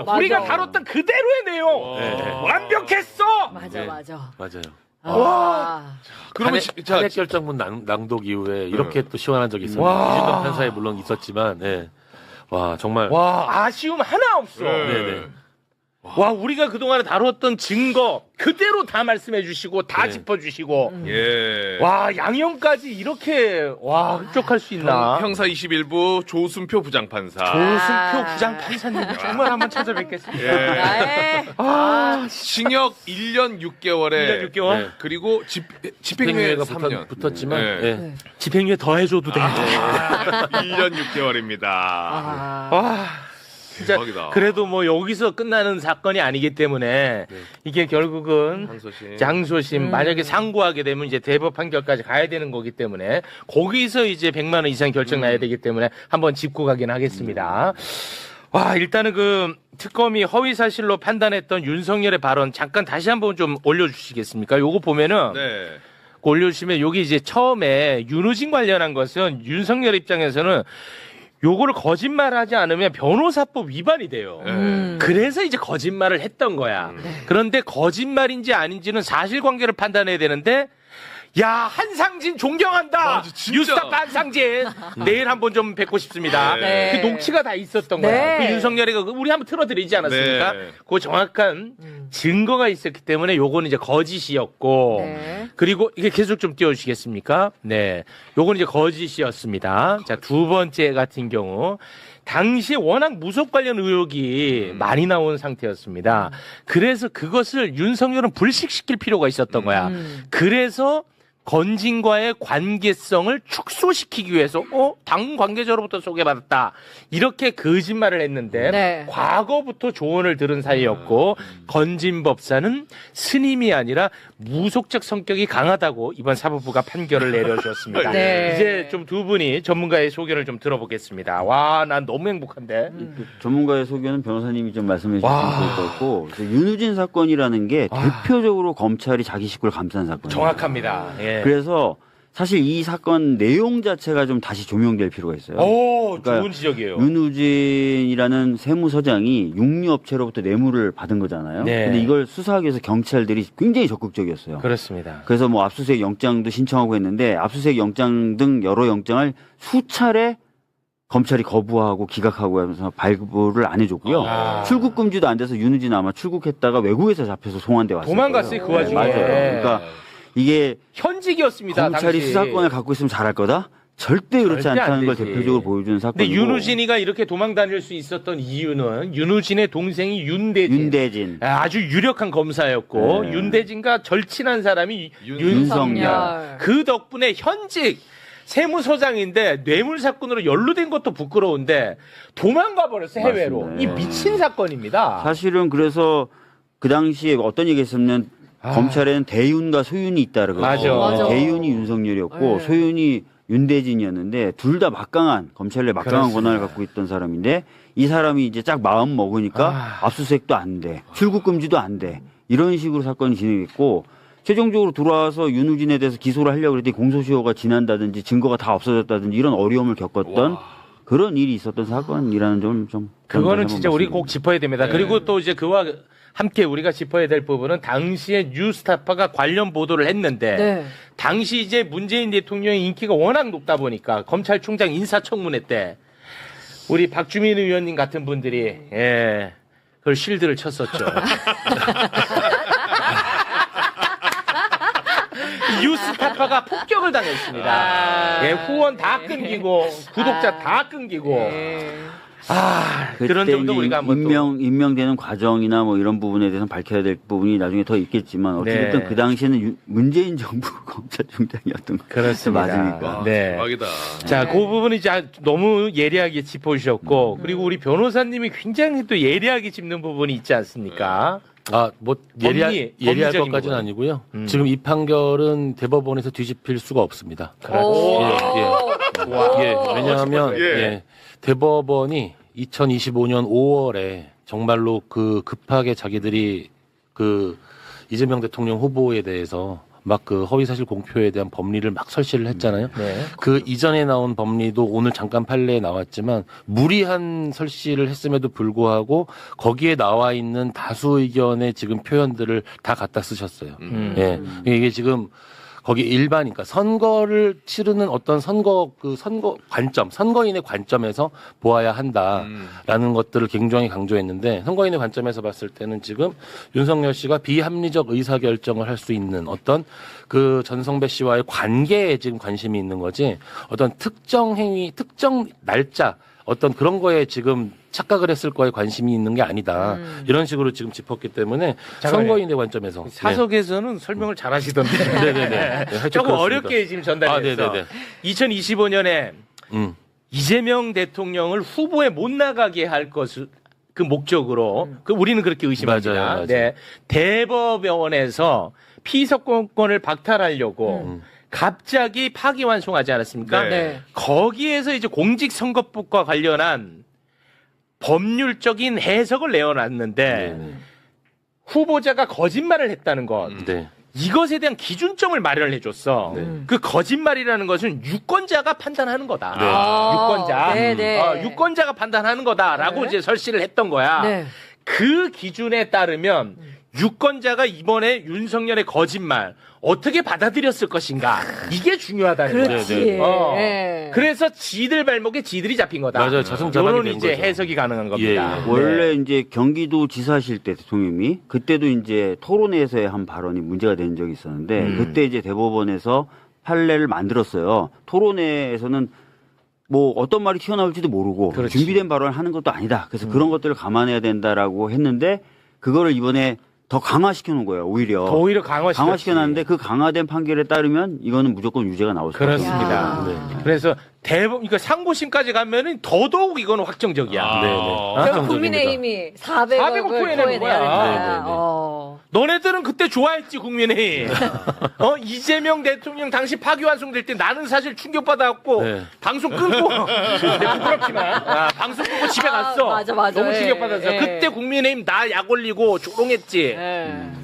맞아. 우리가 다뤘던 그대로의 내용. 완벽했어. 맞아, 네. 맞아. 맞아요. 와. 그러면 탄핵 결정문 낭독 이후에 이렇게 또 시원한 적이 있었는데 와. 이준석 판사에 물론 있었지만, 네. 와 정말. 와, 아쉬움 하나 없어. 네네. 와, 우리가 그동안에 다뤘던 증거 그대로 다 말씀해 주시고 다 네. 짚어 주시고. 예. 와, 양형까지 이렇게 흡족할 수 있나? 형사 21부 조순표 부장판사. 조승표 부장판사님 정말 한번 찾아뵙겠습니다. 예. 네. 징역 1년 6개월에 1년 6개월? 네. 그리고 집행유예 집행유예가 3년. 붙었지만, 네. 네. 집행유예 더 해줘도 돼. 1년 6개월입니다. 와, 진짜 대박이다. 그래도 뭐 여기서 끝나는 사건이 아니기 때문에 이게 결국은 항소심. 장소심 만약에 상고하게 되면 이제 대법 판결까지 가야 되는 거기 때문에 거기서 이제 100만 원 이상 결정 나야 되기 때문에 한번 짚고 가긴 하겠습니다. 와, 일단은 그 특검이 허위 사실로 판단했던 윤석열의 발언 잠깐 다시 한번 좀 올려주시겠습니까? 요거 보면은 네. 올려주시면 여기 이제 처음에 윤우진 관련한 것은 윤석열 입장에서는 요거를 거짓말하지 않으면 변호사법 위반이 돼요. 그래서 이제 거짓말을 했던 거야. 그런데 거짓말인지 아닌지는 사실관계를 판단해야 되는데 야, 한상진 존경한다. 맞아, 진짜. 뉴스타파 한상진. 내일 한번 좀 뵙고 싶습니다. 네. 그 녹취가 다 있었던 거야. 네. 그 윤석열이가 우리 한번 틀어드리지 않았습니까? 네. 그 정확한 증거가 있었기 때문에 요거는 이제 거짓이었고 네. 그리고 이게 계속 좀 띄워주시겠습니까? 네. 요건 이제 거짓이었습니다. 자, 두 번째 같은 경우. 당시에 워낙 무속 관련 의혹이 많이 나온 상태였습니다. 그래서 그것을 윤석열은 불식시킬 필요가 있었던 거야. 그래서 건진과의 관계성을 축소시키기 위해서 당 관계자로부터 소개받았다. 이렇게 거짓말을 했는데 네. 과거부터 조언을 들은 사이였고 건진 법사는 스님이 아니라 무속적 성격이 강하다고 이번 사법부가 판결을 내려주었습니다. 네. 이제 좀 두 분이 전문가의 소견을 좀 들어보겠습니다. 와, 난 너무 행복한데. 전문가의 소견은 변호사님이 좀 말씀해 주시면 와. 좋을 것 같고 윤우진 사건이라는 게 대표적으로 검찰이 자기 식구를 감싼 사건이에요. 정확합니다. 예. 그래서 사실 이 사건 내용 자체가 좀 다시 조명될 필요가 있어요. 오, 그러니까 좋은 지적이에요. 윤우진이라는 세무서장이 육류업체로부터 뇌물을 받은 거잖아요. 네. 근데 이걸 수사하기 위해서 경찰들이 굉장히 적극적이었어요. 그렇습니다. 그래서 뭐 압수수색 영장도 신청하고 했는데 압수수색 영장 등 여러 영장을 수차례 검찰이 거부하고 기각하고 하면서 발부를 안 해줬고요. 아. 출국 금지도 안 돼서 윤우진 아마 출국했다가 외국에서 잡혀서 송환돼 왔어요. 도망갔어요, 그 와중에. 맞아요. 그러니까 이게 현직이었습니다. 검찰이 당시. 수사권을 갖고 있으면 잘할 거다? 절대 그렇지 절대 안 않다는 걸 되지. 대표적으로 보여주는 근데 사건이고. 윤우진이가 이렇게 도망 다닐 수 있었던 이유는 윤우진의 동생이 윤대진. 아주 유력한 검사였고 네. 윤대진과 절친한 사람이 윤석열. 그 덕분에 현직 세무서장인데 뇌물 사건으로 연루된 것도 부끄러운데 도망가 버렸어, 해외로. 맞습니다. 이 네. 미친 사건입니다. 사실은 그래서 그 당시에 어떤 얘기 했었냐면 검찰에는 대윤과 소윤이 있다 그러거든요. 맞아. 대윤이 윤석열이었고 네. 소윤이 윤대진이었는데 둘 다 막강한 검찰 내 막강한 그렇습니다. 권한을 갖고 있던 사람인데 이 사람이 이제 딱 마음 먹으니까 압수수색도 안 돼. 출국 금지도 안 돼. 이런 식으로 사건이 진행했고 최종적으로 들어와서 윤우진에 대해서 기소를 하려고 했더니 공소시효가 지난다든지 증거가 다 없어졌다든지 이런 어려움을 겪었던 그런 일이 있었던 사건이라는 점 좀 그거는 진짜 우리 꼭 짚어야 됩니다. 네. 그리고 또 이제 그와 함께 우리가 짚어야 될 부분은 당시에 뉴스타파가 관련 보도를 했는데 네. 당시 이제 문재인 대통령의 인기가 워낙 높다 보니까 검찰총장 인사청문회 때 우리 박주민 의원님 같은 분들이 그걸 실드를 쳤었죠. 뉴스타파가 폭격을 당했습니다. 후원 다 끊기고 구독자 다 끊기고 그런 그때 점도 이제 우리가 한번 또 임명되는 과정이나 뭐 이런 부분에 대해서는 밝혀야 될 부분이 나중에 더 있겠지만 어쨌든 네. 그 당시에는 문재인 정부 검찰총장이었던 거 그렇습니다. 맞으니까. 네. 대박이다. 자, 그 부분이 이제 너무 예리하게 짚어주셨고, 그리고 우리 변호사님이 굉장히 또 예리하게 짚는 부분이 있지 않습니까? 뭐 법리, 예리할 법리적인 것까지는 부분. 아니고요. 지금 이 판결은 대법원에서 뒤집힐 수가 없습니다. 오. 왜냐하면 예. 대법원이 2025년 5월에 정말로 그 급하게 자기들이 그 이재명 대통령 후보에 대해서 막 그 허위사실 공표에 대한 법리를 막 설치를 했잖아요. 네. 그 이전에 나온 법리도 오늘 잠깐 판례에 나왔지만 무리한 설치를 했음에도 불구하고 거기에 나와 있는 다수 의견의 지금 표현들을 다 갖다 쓰셨어요. 예. 이게 지금 거기 일반, 그러니까 선거를 치르는 어떤 선거 관점, 선거인의 관점에서 보아야 한다라는 것들을 굉장히 강조했는데 선거인의 관점에서 봤을 때는 지금 윤석열 씨가 비합리적 의사결정을 할 수 있는 어떤 그 전성배 씨와의 관계에 지금 관심이 있는 거지 어떤 특정 행위, 특정 날짜 어떤 그런 거에 지금 착각을 했을 거에 관심이 있는 게 아니다. 이런 식으로 지금 짚었기 때문에 잠깐만요. 선거인의 관점에서. 사석에서는 설명을 잘 하시던데. 네네네. 조금 어렵게 지금 전달했어. 네네네. 2025년에 이재명 대통령을 후보에 못 나가게 할 것을 그 목적으로 그 우리는 그렇게 의심합니다. 맞아요. 네. 대법원에서 피선거권을 박탈하려고 갑자기 파기환송하지 않았습니까? 네. 네. 거기에서 이제 공직선거법과 관련한 법률적인 해석을 내어놨는데 후보자가 거짓말을 했다는 것. 네. 이것에 대한 기준점을 마련해 줬어. 그 거짓말이라는 것은 유권자가 판단하는 거다. 네. 유권자. 네네. 유권자가 판단하는 거다라고 네. 이제 설치를 했던 거야. 네. 그 기준에 따르면 유권자가 이번에 윤석열의 거짓말 어떻게 받아들였을 것인가. 이게 중요하다는 거야. 그렇지. 네. 그래서 지들 발목에 지들이 잡힌 거다. 맞아요. 자승자박이 이런 된 이제 거죠. 해석이 가능한 겁니다. 예. 원래 이제 경기도 지사실 때 대통령이 그때도 이제 토론회에서의 한 발언이 문제가 된 적이 있었는데 그때 이제 대법원에서 판례를 만들었어요. 토론회에서는 뭐 어떤 말이 튀어나올지도 모르고 그렇지. 준비된 발언을 하는 것도 아니다. 그래서 그런 것들을 감안해야 된다라고 했는데 그거를 이번에 더 강화시켜 놓은 거예요. 오히려. 더 오히려 강화시켰지. 강화시켜놨는데 그 강화된 판결에 따르면 이거는 무조건 유죄가 나올 수밖에 없어요. 그렇습니다. 네. 그래서 그러니까 상고심까지 가면은 더더욱 이거는 확정적이야. 네네. 결국 국민의힘이 400억을 토해내는 거야. 네네네. 너네들은 그때 좋아했지 국민의힘. 이재명 대통령 당시 파기환송될 때 나는 사실 충격받아갖고 네. 방송 끊고 부끄럽지만 방송 끊고 집에 갔어. 맞아. 너무 예, 충격받아서 예. 그때 국민의힘 나 약 올리고 조롱했지.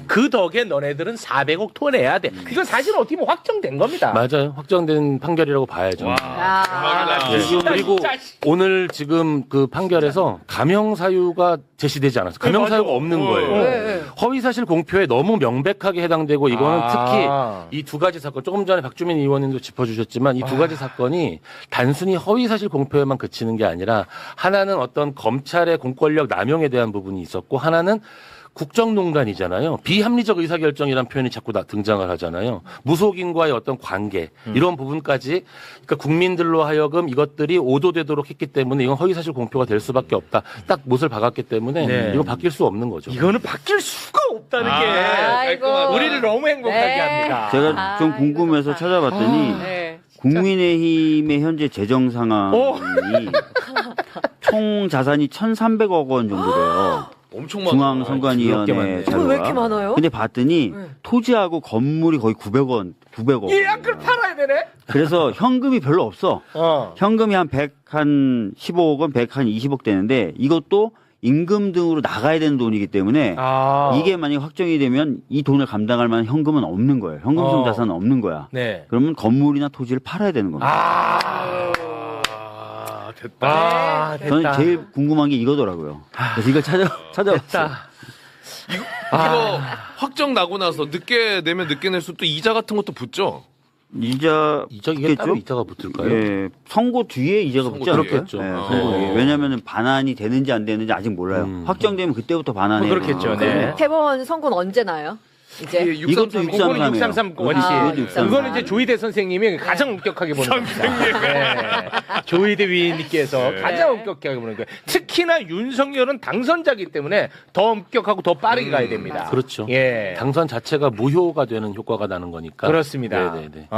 그 덕에 너네들은 400억 토해내야 돼. 이건 사실 어떻게 보면 확정된 겁니다. 맞아요. 확정된 판결이라고 봐야죠. 나 예. 미친다, 그리고 진짜. 오늘 지금 그 판결에서 감형 사유가 제시되지 않았어요. 감형 맞아. 사유가 없는 거예요. 네. 허위사실 공표에 너무 명백하게 해당되고 이거는 아. 특히 이 두 가지 사건 조금 전에 박주민 의원님도 짚어주셨지만 이 두 가지 사건이 단순히 허위사실 공표에만 그치는 게 아니라 하나는 어떤 검찰의 공권력 남용에 대한 부분이 있었고 하나는 국정농단이잖아요. 비합리적 의사결정이라는 표현이 자꾸 등장을 하잖아요. 무속인과의 어떤 관계 이런 부분까지 그러니까 국민들로 하여금 이것들이 오도되도록 했기 때문에 이건 허위사실 공표가 될 수밖에 없다. 딱 못을 박았기 때문에 네. 이건 바뀔 수 없는 거죠. 이거는 바뀔 수가 없다는 게 아이고. 우리를 너무 행복하게 네. 합니다. 제가 좀 궁금해서 찾아봤더니 네. 국민의힘의 현재 재정 상황이 총 자산이 1,300억 원 정도 돼요. 엄청 많아. 중앙선관위원회 많네. 왜 자료가. 이렇게 많아요? 근데 봤더니 토지하고 건물이 거의 900억. 이 약을 팔아야 되네. 그래서 현금이 별로 없어. 현금이 한 15억 원, 120억 되는데 이것도 임금 등으로 나가야 되는 돈이기 때문에 이게 만약 확정이 되면 이 돈을 감당할 만한 현금은 없는 거예요. 현금성 자산은 없는 거야. 네. 그러면 건물이나 토지를 팔아야 되는 겁니다. 됐다. 저는 제일 궁금한 게 이거더라고요. 그래서 이걸 찾아봤어요. 이거 확정 나고 나서 늦게 내면 늦게 낼수록 또 이자 같은 것도 붙죠? 이자 이게 따로 이자가 붙을까요? 예, 선고 뒤에 이자가 선고 붙지 뒤에? 않을까요? 그렇겠죠. 예, 선고 뒤에. 왜냐하면 반환이 되는지 안 되는지 아직 몰라요. 확정되면 그때부터 반환해. 그렇겠죠. 네. 대법원 선고는 언제 나요? 이제 이것도 633 원이지. 아, 그거는 이제 조희대 선생님이 가장 엄격하게 보는 겁니다. 네. 조희대 위원님께서 가장 엄격하게 보는 거예요. 특히나 윤석열은 당선자이기 때문에 더 엄격하고 더 빠르게 가야 됩니다. 그렇죠. 예. 당선 자체가 무효가 되는 효과가 나는 거니까. 그렇습니다. 네네네.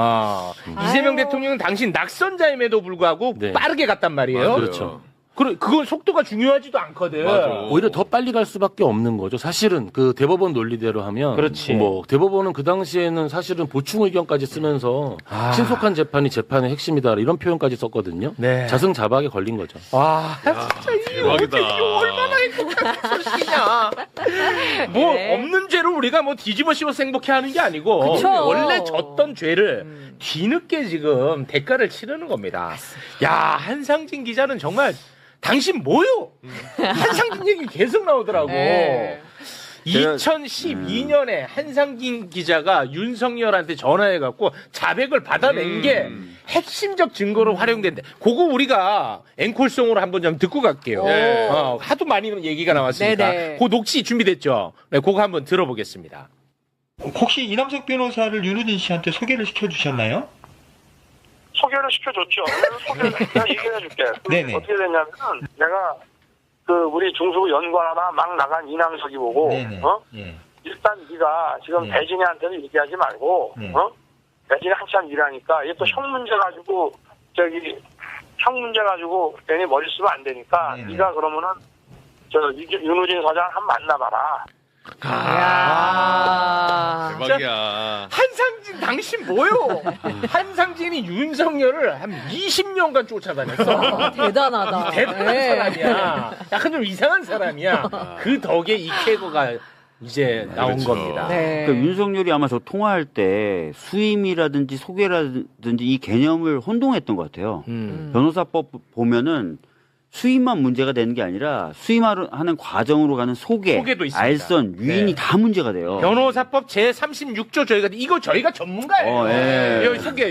이재명 아유. 대통령은 당신 낙선자임에도 불구하고 네. 빠르게 갔단 말이에요. 그렇죠. 그건 속도가 중요하지도 않거든. 맞아. 오히려 더 빨리 갈 수밖에 없는 거죠. 사실은 그 대법원 논리대로 하면 그렇지. 뭐 대법원은 그 당시에는 사실은 보충 의견까지 쓰면서 신속한 재판이 재판의 핵심이다 이런 표현까지 썼거든요. 네. 자승자박에 걸린 거죠. 와, 대박이다. 이거 얼마나 행복한 소식이냐. 뭐 네. 없는 죄를 우리가 뭐 뒤집어 씌워서 행복해하는 게 아니고 그쵸. 원래 졌던 죄를 뒤늦게 지금 대가를 치르는 겁니다. 야, 한상진 기자는 정말 당신 뭐요? 한상진 얘기 계속 나오더라고. 네. 2012년에 한상진 기자가 윤석열한테 전화해갖고 자백을 받아낸 게 핵심적 증거로 활용된다. 그거 우리가 앵콜송으로 한번 좀 듣고 갈게요. 네. 하도 많이 얘기가 나왔으니까. 네네. 그 녹취 준비됐죠? 네, 그거 한번 들어보겠습니다. 혹시 이남석 변호사를 윤우진 씨한테 소개를 시켜주셨나요? 소개를 시켜줬죠. 소개를 내가 얘기해줄게. 네네. 어떻게 됐냐면 내가 그 우리 중수부 연구하나 막 나간 이남석이 보고 네네. 예. 일단 네가 지금 네. 배진이한테는 얘기하지 말고 네. 배진이 한참 일하니까 얘 또 형 문제 가지고 형 문제 가지고 괜히 머리 쓰면 안 되니까 네네. 네가 그러면은 윤우진 사장 한 만나봐라. 야. 대박이야. 한상진 당신 뭐요? 한상진이 윤석열을 한 20년간 쫓아다녔어. 대단하다. 대단한 네. 사람이야. 약간 좀 이상한 사람이야. 그 덕에 이 캐거가 이제 나온 그렇죠. 겁니다. 네. 그러니까 윤석열이 아마 저 통화할 때 수임이라든지 소개라든지 이 개념을 혼동했던 것 같아요. 변호사법 보면은 수임만 문제가 되는 게 아니라 수임하는 과정으로 가는 소개도 있습니다. 알선, 유인이 네. 다 문제가 돼요. 변호사법 제36조 저희가 전문가예요. 예.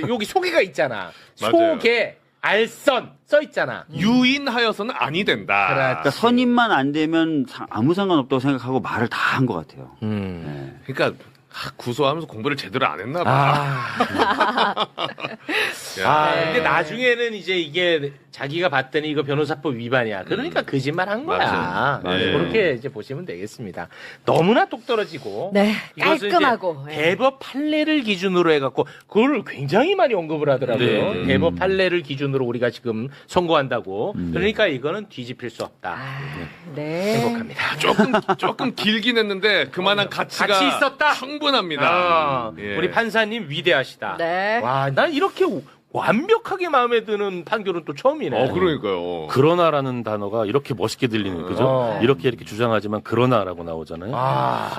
여기 소개가 있잖아. 맞아요. 소개, 알선 써 있잖아. 유인하여서는 아니 된다. 그러니까 선임만 안 되면 아무 상관없다고 생각하고 말을 다 한 것 같아요. 그러니까 구소하면서 공부를 제대로 안 했나 봐. 근데 나중에는 이제 이게 자기가 봤더니 이거 변호사법 위반이야. 그러니까 거짓말 한 거야. 맞아요. 맞아요. 네, 그렇게 이제 보시면 되겠습니다. 너무나 똑 떨어지고. 네. 이것은 깔끔하고. 이제 대법 판례를 기준으로 해갖고 그걸 굉장히 많이 언급을 하더라고요. 네. 대법 판례를 기준으로 우리가 지금 선고한다고. 그러니까 이거는 뒤집힐 수 없다. 네. 행복합니다. 조금 길긴 했는데 그만한 가치가 가치 있었다? 충분합니다. 예. 우리 판사님 위대하시다. 네. 와, 난 이렇게 완벽하게 마음에 드는 판결은 또 처음이네. 그러니까요. 그러나라는 단어가 이렇게 멋있게 들리는 그죠? 이렇게 주장하지만 그러나라고 나오잖아요.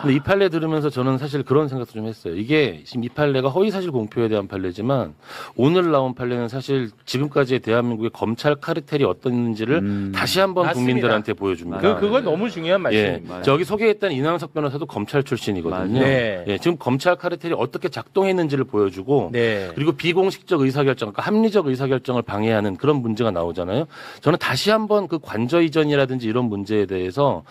근데 이 판례 들으면서 저는 사실 그런 생각도 좀 했어요. 이게 지금 이 판례가 허위사실 공표에 대한 판례지만 오늘 나온 판례는 사실 지금까지의 대한민국의 검찰 카르텔이 어떤지를 다시 한번 맞습니다. 국민들한테 보여줍니다. 그건 너무 중요한 예, 말씀입니다. 저기 소개했던 이남석 변호사도 검찰 출신이거든요. 네. 예, 지금 검찰 카르텔이 어떻게 작동했는지를 보여주고 네. 그리고 비공식적 의사결정, 그러니까 합리적 의사결정을 방해하는 그런 문제가 나오잖아요. 저는 다시 한번 그 관저 이전이라든지 이런 문제에 대해서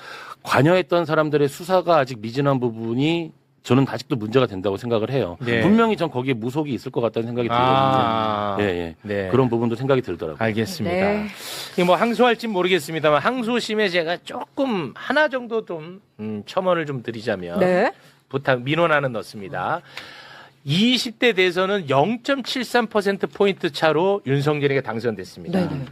관여했던 사람들의 수사가 아직 미진한 부분이 저는 아직도 문제가 된다고 생각을 해요. 네. 분명히 전 거기에 무속이 있을 것 같다는 생각이 들거든요. 예, 예. 네. 그런 부분도 생각이 들더라고요. 알겠습니다. 네. 이게 뭐 항소할진 모르겠습니다만 항소심에 제가 조금 하나 정도 좀 첨언을 좀 드리자면 네. 부탁 민원하는 넣습니다. 20대 대선은 0.73%포인트 차로 윤석열이가 당선됐습니다. 네네.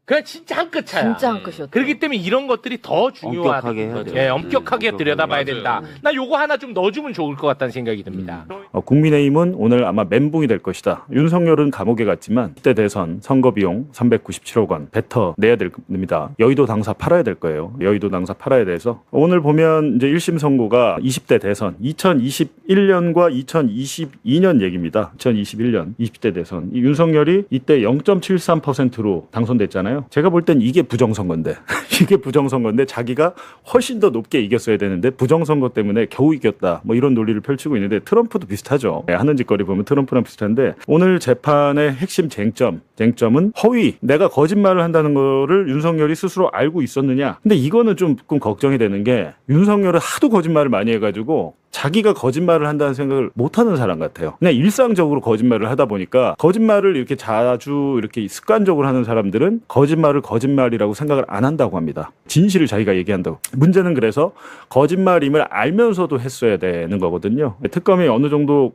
그냥 진짜 한 끗 차야. 진짜 한 끗이었죠. 그렇기 때문에 이런 것들이 더 중요하다. 엄격하게 해야 돼요. 예, 엄격하게 들여다봐야 맞아요. 된다. 나 요거 하나 좀 넣어주면 좋을 것 같다는 생각이 듭니다. 국민의힘은 오늘 아마 멘붕이 될 것이다. 윤석열은 감옥에 갔지만 10대 대선 선거비용 397억 원 뱉어 내야 됩니다. 여의도 당사 팔아야 될 거예요. 여의도 당사 팔아야 돼서 오늘 보면 이제 1심 선고가 20대 대선 2021년과 2022년 얘기입니다. 2021년 20대 대선 이 윤석열이 이때 0.73%로 당선됐잖아요. 제가 볼 땐 이게 부정선거인데 이게 부정선거인데 자기가 훨씬 더 높게 이겼어야 되는데 부정선거 때문에 겨우 이겼다. 뭐 이런 논리를 펼치고 있는데 트럼프도 비슷하죠. 하는 짓거리 보면 트럼프랑 비슷한데 오늘 재판의 핵심 쟁점은 허위. 내가 거짓말을 한다는 거를 윤석열이 스스로 알고 있었느냐. 근데 이거는 조금 걱정이 되는 게 윤석열은 하도 거짓말을 많이 해가지고 자기가 거짓말을 한다는 생각을 못하는 사람 같아요. 그냥 일상적으로 거짓말을 하다 보니까 거짓말을 이렇게 자주 이렇게 습관적으로 하는 사람들은 거짓말을 거짓말이라고 생각을 안 한다고 합니다. 진실을 자기가 얘기한다고. 문제는 그래서 거짓말임을 알면서도 했어야 되는 거거든요. 특검이 어느 정도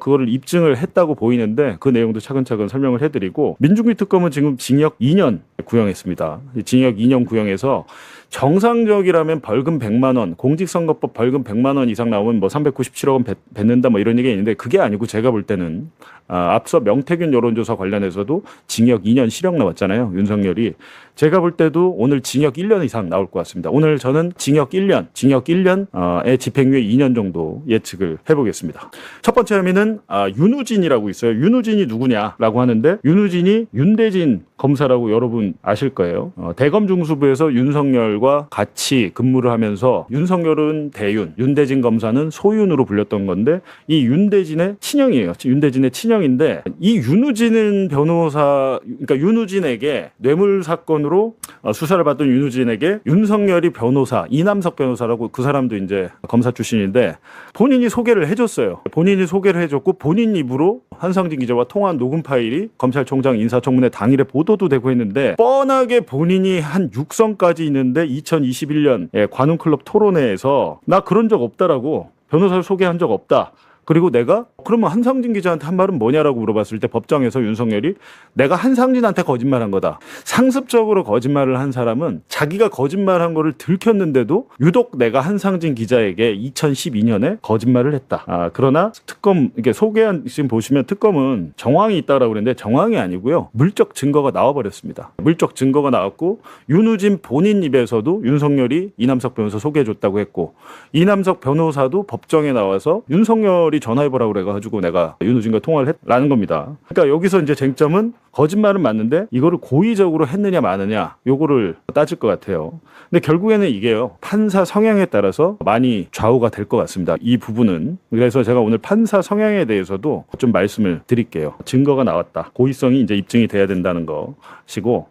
그거를 입증을 했다고 보이는데 그 내용도 차근차근 설명을 해드리고 민중기 특검은 지금 징역 2년 구형했습니다. 징역 2년 구형해서 정상적이라면 벌금 100만 원, 공직선거법 벌금 100만 원 이상 나오면 뭐 397억 원 뱉는다 뭐 이런 얘기가 있는데 그게 아니고 제가 볼 때는 앞서 명태균 여론조사 관련해서도 징역 2년 실형 나왔잖아요. 윤석열이. 제가 볼 때도 오늘 징역 1년 이상 나올 것 같습니다. 오늘 저는 징역 1년의 집행유예 2년 정도 예측을 해보겠습니다. 첫 번째 혐의는 윤우진이라고 있어요. 윤우진이 누구냐라고 하는데 윤우진이 윤대진 검사라고 여러분 아실 거예요. 대검 중수부에서 윤석열과 같이 근무를 하면서 윤석열은 대윤, 윤대진 검사는 소윤으로 불렸던 건데 이 윤대진의 친형이에요. 윤대진의 친형인데 이 윤우진 변호사, 그러니까 윤우진에게 뇌물 사건으로 수사를 받던 윤우진에게 윤석열이 변호사, 이남석 변호사라고 그 사람도 이제 검사 출신인데 본인이 소개를 해줬어요. 본인이 소개를 해줬고 본인 입으로 한상진 기자와 통화한 녹음 파일이 검찰총장 인사청문회 당일에 보도도 되고 했는데 뻔하게 본인이 한 육성까지 있는데 2021년 관훈클럽 토론회에서 나 그런 적 없다라고 변호사를 소개한 적 없다. 그리고 내가 그러면 한상진 기자한테 한 말은 뭐냐라고 물어봤을 때 법정에서 윤석열이 내가 한상진한테 거짓말한 거다. 상습적으로 거짓말을 한 사람은 자기가 거짓말한 거를 들켰는데도 유독 내가 한상진 기자에게 2012년에 거짓말을 했다. 그러나 특검 이게 소개한 지금 보시면 특검은 정황이 있다라고 그랬는데 정황이 아니고요. 물적 증거가 나와버렸습니다. 물적 증거가 나왔고 윤우진 본인 입에서도 윤석열이 이남석 변호사 소개해줬다고 했고 이남석 변호사도 법정에 나와서 윤석열이 전화해보라고 그래가지고 내가 윤우진과 통화를 했라는 겁니다. 그러니까 여기서 이제 쟁점은 거짓말은 맞는데 이거를 고의적으로 했느냐 마느냐 요거를 따질 것 같아요. 근데 결국에는 이게요. 판사 성향에 따라서 많이 좌우가 될 것 같습니다. 이 부분은. 그래서 제가 오늘 판사 성향에 대해서도 좀 말씀을 드릴게요. 증거가 나왔다. 고의성이 이제 입증이 돼야 된다는 것이고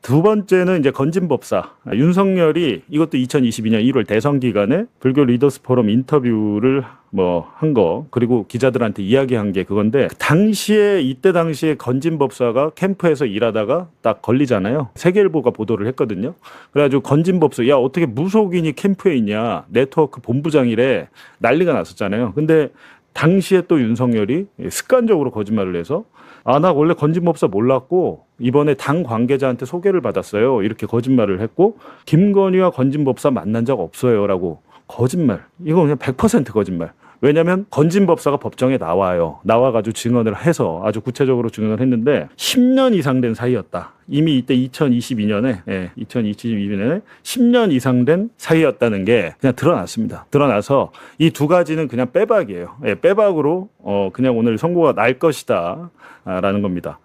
두 번째는 이제 건진법사. 윤석열이 이것도 2022년 1월 대선 기간에 불교 리더스 포럼 인터뷰를 한 거, 그리고 기자들한테 이야기한 게 그건데, 이때 당시에 건진법사가 캠프에서 일하다가 딱 걸리잖아요. 세계일보가 보도를 했거든요. 그래가지고 건진법사, 야, 어떻게 무속인이 캠프에 있냐. 네트워크 본부장이래. 난리가 났었잖아요. 근데 당시에 또 윤석열이 습관적으로 거짓말을 해서 나 원래 건진법사 몰랐고 이번에 당 관계자한테 소개를 받았어요. 이렇게 거짓말을 했고 김건희와 건진법사 만난 적 없어요. 라고 거짓말. 이거 그냥 100% 거짓말. 왜냐하면 건진법사가 법정에 나와가지고 증언을 해서 아주 구체적으로 증언을 했는데 10년 이상 된 사이였다. 이미 이때 2022년에 10년 이상 된 사이였다는 게 그냥 드러났습니다. 드러나서 이 두 가지는 그냥 빼박이에요. 빼박으로 그냥 오늘 선고가 날 것이다 라는 겁니다.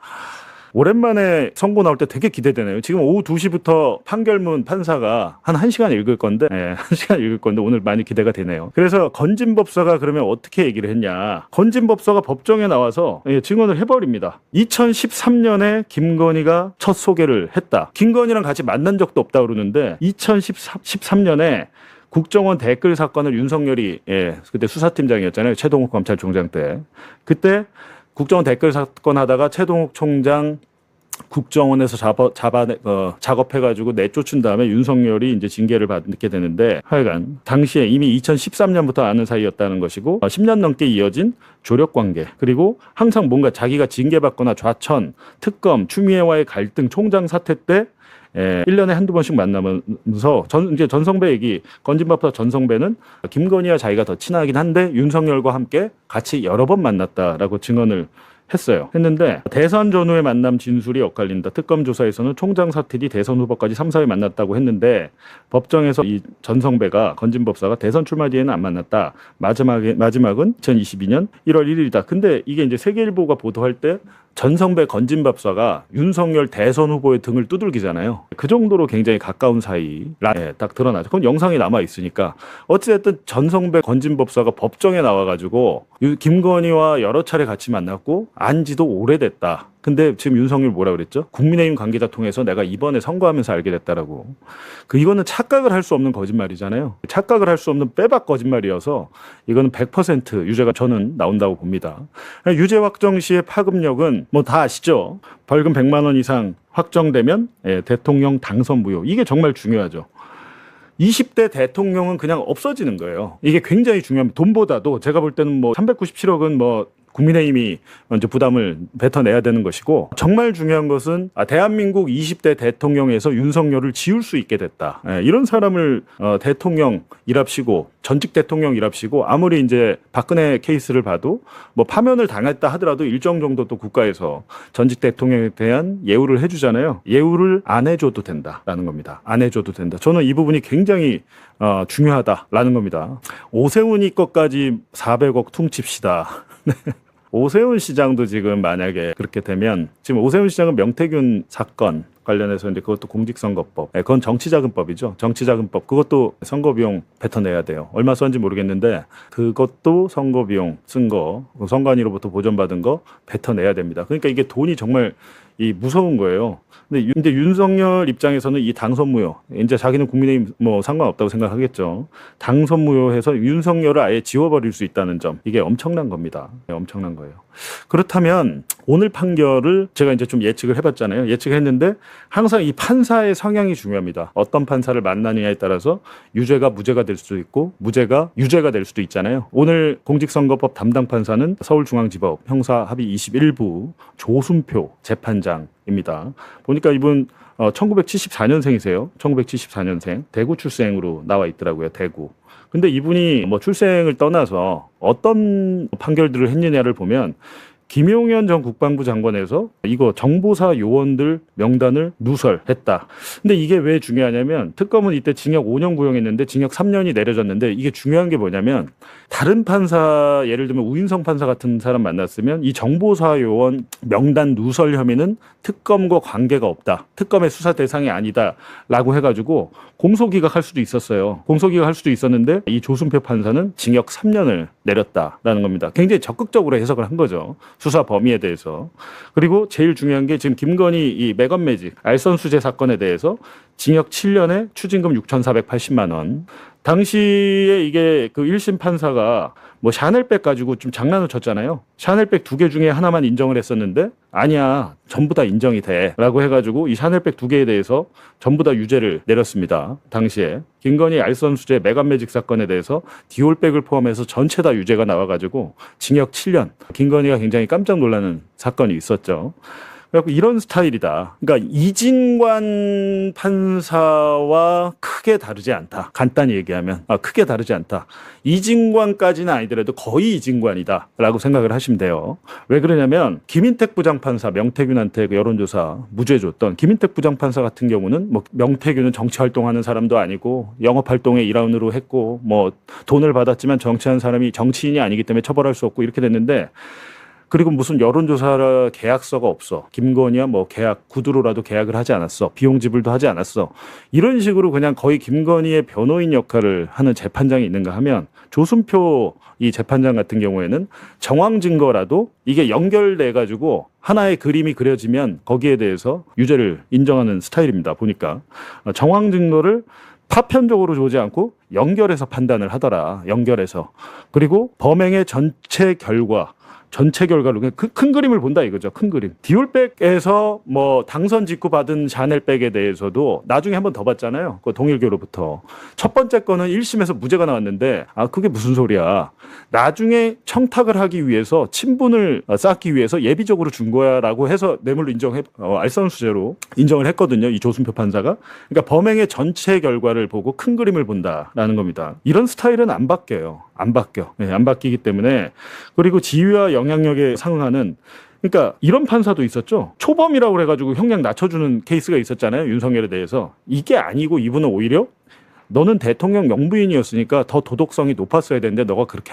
오랜만에 선고 나올 때 되게 기대되네요. 지금 오후 2시부터 판결문 판사가 한 1시간 읽을 건데 1시간 읽을 건데 오늘 많이 기대가 되네요. 그래서 건진법사가 그러면 어떻게 얘기를 했냐. 건진법사가 법정에 나와서 증언을 해버립니다. 2013년에 김건희가 첫 소개를 했다. 김건희랑 같이 만난 적도 없다 그러는데 2013년에 국정원 댓글 사건을 윤석열이 그때 수사팀장이었잖아요. 최동욱 검찰총장 때. 그때 국정원 댓글 사건 하다가 최동욱 총장 국정원에서 작업해가지고 내쫓은 다음에 윤석열이 이제 징계를 받게 되는데 하여간 당시에 이미 2013년부터 아는 사이였다는 것이고 10년 넘게 이어진 조력 관계 그리고 항상 뭔가 자기가 징계받거나 좌천, 특검, 추미애와의 갈등, 총장 사태 때 1년에 한두 번씩 만나면서 이제 전성배 얘기, 건진법사 전성배는 김건희와 자기가 더 친하긴 한데 윤석열과 함께 같이 여러 번 만났다라고 증언을 했는데 대선 전후의 만남 진술이 엇갈린다. 특검 조사에서는 총장 사퇴 뒤 대선 후보까지 3, 4회 만났다고 했는데 법정에서 이 전성배가 건진법사가 대선 출마 뒤에는 안 만났다. 마지막은 2022년 1월 1일이다. 근데 이게 이제 세계일보가 보도할 때 전성배 건진법사가 윤석열 대선 후보의 등을 두들기잖아요. 그 정도로 굉장히 가까운 사이 딱 드러나죠. 그건 영상이 남아 있으니까 어찌됐든 전성배 건진법사가 법정에 나와가지고 김건희와 여러 차례 같이 만났고 안지도 오래됐다. 근데 지금 윤석열 뭐라 그랬죠? 국민의힘 관계자 통해서 내가 이번에 선거하면서 알게 됐다라고. 이거는 착각을 할 수 없는 거짓말이잖아요. 착각을 할 수 없는 빼박 거짓말이어서 이거는 100% 유죄가 저는 나온다고 봅니다. 유죄 확정 시의 파급력은 뭐 다 아시죠? 벌금 100만 원 이상 확정되면 대통령 당선 무효. 이게 정말 중요하죠. 20대 대통령은 그냥 없어지는 거예요. 이게 굉장히 중요합니다. 돈보다도 제가 볼 때는 뭐 390억 뭐 국민의힘이 먼저 부담을 뱉어내야 되는 것이고, 정말 중요한 것은 대한민국 20대 대통령에서 윤석열을 지울 수 있게 됐다. 이런 사람을 대통령이랍시고 전직 대통령이랍시고 아무리 이제 박근혜 케이스를 봐도 뭐 파면을 당했다 하더라도 일정 정도 또 국가에서 전직 대통령에 대한 예우를 해주잖아요. 예우를 안 해줘도 된다라는 겁니다. 안 해줘도 된다. 저는 이 부분이 굉장히 중요하다라는 겁니다. 오세훈이 것까지 400억 퉁칩시다. 오세훈 시장도 지금 만약에 그렇게 되면, 지금 오세훈 시장은 명태균 사건 관련해서 이제 그것도 공직선거법, 그건 정치자금법이죠. 정치자금법, 그것도 선거비용 뱉어내야 돼요. 얼마 썼는지 모르겠는데 그것도 선거비용 쓴 거, 선관위로부터 보전받은 거 뱉어내야 됩니다. 그러니까 이게 돈이 정말 무서운 거예요. 근데 윤석열 입장에서는 이 당선 무효, 이제 자기는 국민의힘 뭐 상관없다고 생각하겠죠. 당선 무효해서 윤석열을 아예 지워버릴 수 있다는 점, 이게 엄청난 겁니다. 엄청난 거예요. 그렇다면 오늘 판결을 제가 이제 좀 예측을 해봤잖아요. 예측했는데 항상 이 판사의 성향이 중요합니다. 어떤 판사를 만나느냐에 따라서 유죄가 무죄가 될 수도 있고 무죄가 유죄가 될 수도 있잖아요. 오늘 공직선거법 담당 판사는 서울중앙지법 형사합의 21부 조순표 재판장입니다. 보니까 이분 1974년생이세요. 1974년생. 대구 출생으로 나와 있더라고요. 대구. 근데 이분이 뭐 출생을 떠나서 어떤 판결들을 했느냐를 보면, 김용현 전 국방부 장관에서 이거 정보사 요원들 명단을 누설했다. 근데 이게 왜 중요하냐면, 특검은 이때 징역 5년 구형했는데 징역 3년이 내려졌는데, 이게 중요한 게 뭐냐면, 다른 판사, 예를 들면 우인성 판사 같은 사람 만났으면 이 정보사 요원 명단 누설 혐의는 특검과 관계가 없다, 특검의 수사 대상이 아니다 라고 해가지고 공소기각할 수도 있었어요. 공소기각할 수도 있었는데 이 조순표 판사는 징역 3년을 내렸다라는 겁니다. 굉장히 적극적으로 해석을 한 거죠, 수사 범위에 대해서. 그리고 제일 중요한 게, 지금 김건희 이 매건 매직 알선 수재 사건에 대해서 징역 7년에 추징금 6,480만 원. 당시에 이게 그 1심 판사가 뭐 샤넬백 가지고 좀 장난을 쳤잖아요. 샤넬백 2개 중에 하나만 인정을 했었는데, 아니야, 전부 다 인정이 돼 라고 해가지고 이 샤넬백 2개에 대해서 전부 다 유죄를 내렸습니다. 당시에 김건희 알선 수재 매건 매직 사건에 대해서 디올백을 포함해서 전체 다 유죄가 나와가지고 징역 7년. 김건희가 굉장히 깜짝 놀라는 사건이 있었죠. 그래서 이런 스타일이다. 그러니까 이진관 판사와 크게 다르지 않다. 간단히 얘기하면 크게 다르지 않다. 이진관까지는 아니더라도 거의 이진관이다라고 생각을 하시면 돼요. 왜 그러냐면, 김인택 부장판사, 명태균한테 그 여론조사 무죄 줬던 김인택 부장판사 같은 경우는 뭐 명태균은 정치활동하는 사람도 아니고 영업활동에 일환으로 했고 뭐 돈을 받았지만 정치한 사람이 정치인이 아니기 때문에 처벌할 수 없고 이렇게 됐는데, 그리고 무슨 여론조사 계약서가 없어. 김건희야 뭐 계약, 구두로라도 계약을 하지 않았어. 비용 지불도 하지 않았어. 이런 식으로 그냥 거의 김건희의 변호인 역할을 하는 재판장이 있는가 하면, 조순표 이 재판장 같은 경우에는 정황 증거라도 이게 연결돼가지고 하나의 그림이 그려지면 거기에 대해서 유죄를 인정하는 스타일입니다. 보니까 정황 증거를 파편적으로 주지 않고 연결해서 판단을 하더라. 연결해서. 그리고 범행의 전체 결과로 큰 그림을 본다 이거죠. 큰 그림. 디올백에서 뭐 당선 직후 받은 샤넬백에 대해서도 나중에 한 번 더 봤잖아요. 그 동일교로부터. 첫 번째 거는 1심에서 무죄가 나왔는데, 그게 무슨 소리야. 나중에 청탁을 하기 위해서, 친분을 쌓기 위해서 예비적으로 준 거야라고 해서 뇌물로 알선 수재로 인정을 했거든요. 이 조순표 판사가. 그러니까 범행의 전체 결과를 보고 큰 그림을 본다라는 겁니다. 이런 스타일은 안 바뀌어요. 안 바뀌어. 네, 안 바뀌기 때문에. 그리고 지위와 영향력에 상응하는, 그러니까 이런 판사도 있었죠. 초범이라고 그래가지고 형량 낮춰주는 케이스가 있었잖아요. 윤석열에 대해서. 이게 아니고 이분은 오히려 너는 대통령 영부인이었으니까 더 도덕성이 높았어야 되는데 너가 그렇게